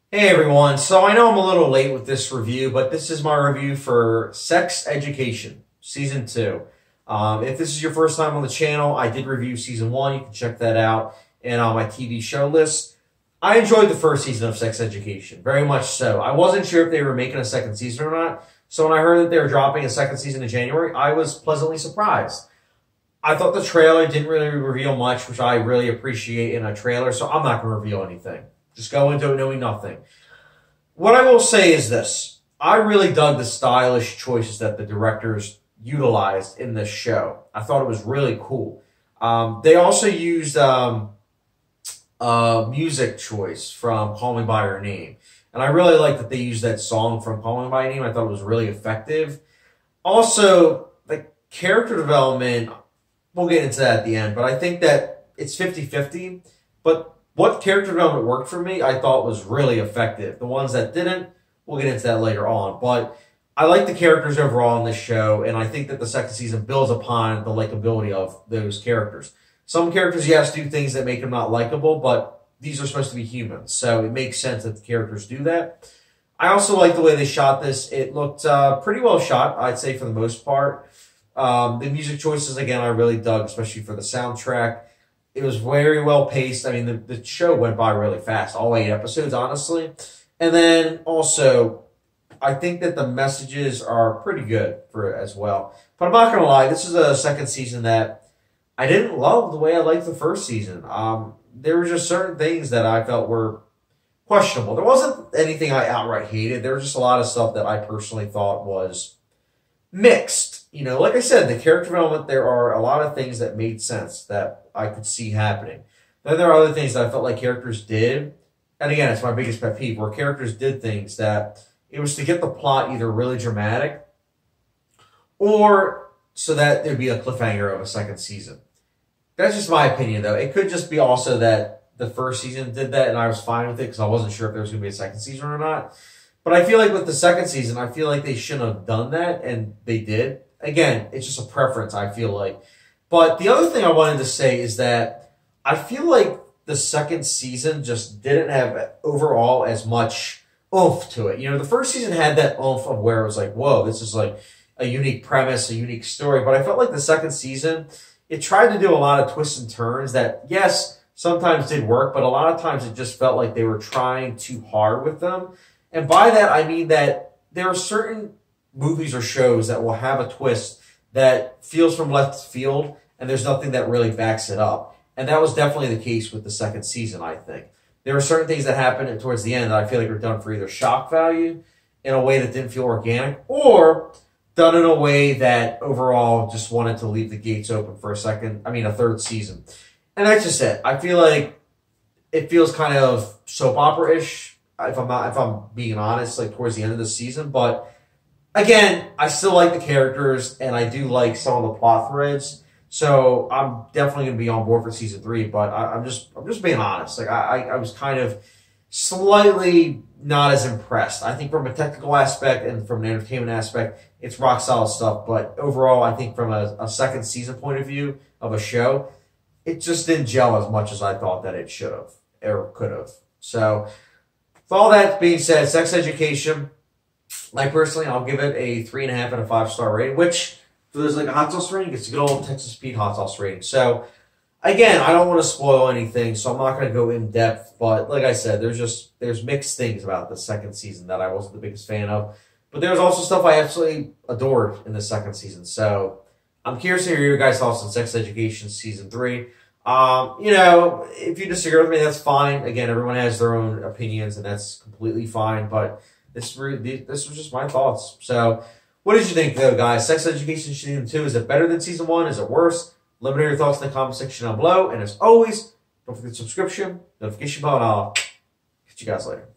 Hey everyone, so I know I'm a little late with this review, but this is my review for Sex Education, Season 2. If this is your first time on the channel, I did review Season 1. You can check that out and on my TV show list. I enjoyed the first season of Sex Education, very much so. I wasn't sure if they were making a second season or not, so when I heard that they were dropping a second season in January, I was pleasantly surprised. I thought the trailer didn't really reveal much, which I really appreciate in a trailer, so I'm not going to reveal anything. Just go into it knowing nothing. What I will say is this. I really dug the stylish choices that the directors utilized in this show. I thought it was really cool. They also used a music choice from Call Me By Your Name. And I really like that they used that song from Call Me By Your Name. I thought it was really effective. Also, the character development, we'll get into that at the end, but I think that it's 50-50. But what character development worked for me, I thought was really effective. The ones that didn't, we'll get into that later on. But I like the characters overall in this show, and I think that the second season builds upon the likability of those characters. Some characters, yes, do things that make them not likable, but these are supposed to be humans, so it makes sense that the characters do that. I also like the way they shot this. It looked pretty well shot, I'd say, for the most part. The music choices, again, I really dug, especially for the soundtrack. It was very well paced. I mean, the show went by really fast, all 8 episodes, honestly. And then also, I think that the messages are pretty good for it as well. But I'm not going to lie, this is a second season that I didn't love the way I liked the first season. There were just certain things that I felt were questionable. There wasn't anything I outright hated. There was just a lot of stuff that I personally thought was mixed. You know, like I said, the character development, there are a lot of things that made sense that I could see happening. Then there are other things that I felt like characters did. And again, it's my biggest pet peeve, where characters did things that it was to get the plot either really dramatic or so that there'd be a cliffhanger of a second season. That's just my opinion, though. It could just be also that the first season did that and I was fine with it because I wasn't sure if there was going to be a second season or not. But I feel like with the second season, I feel like they shouldn't have done that, and they did. Again, it's just a preference, I feel like. But the other thing I wanted to say is that I feel like the second season just didn't have overall as much oomph to it. You know, the first season had that oomph of where it was like, whoa, this is like a unique premise, a unique story. But I felt like the second season, it tried to do a lot of twists and turns that, yes, sometimes did work, but a lot of times it just felt like they were trying too hard with them. And by that, I mean that there are certain movies or shows that will have a twist that feels from left field, and there's nothing that really backs it up. And that was definitely the case with the second season, I think. There were certain things that happened towards the end that I feel like were done for either shock value in a way that didn't feel organic, or done in a way that overall just wanted to leave the gates open for a third season. And that's just it. I feel like it feels kind of soap opera-ish, if I'm being honest, like towards the end of the season. But again, I still like the characters, and I do like some of the plot threads. So I'm definitely going to be on board for season 3. But I'm just being honest. Like I was kind of slightly not as impressed. I think from a technical aspect and from an entertainment aspect, it's rock solid stuff. But overall, I think from a second season point of view of a show, it just didn't gel as much as I thought that it should have or could have. So with all that being said, Sex Education, like personally, I'll give it a 3.5 out of 5-star rating, which for those like a hot sauce rating, it's a good old Texas Pete hot sauce rating. So again, I don't want to spoil anything, so I'm not going to go in depth. But like I said, there's mixed things about the second season that I wasn't the biggest fan of. But there's also stuff I absolutely adored in the second season. So I'm curious to hear your guys' thoughts on Sex Education season 3. You know, if you disagree with me, that's fine. Again, everyone has their own opinions, and that's completely fine. But this was just my thoughts. So what did you think, though, guys? Sex Education season 2, is it better than season 1? Is it worse? Let me know your thoughts in the comment section down below. And as always, don't forget subscription, notification bell, and I'll catch you guys later.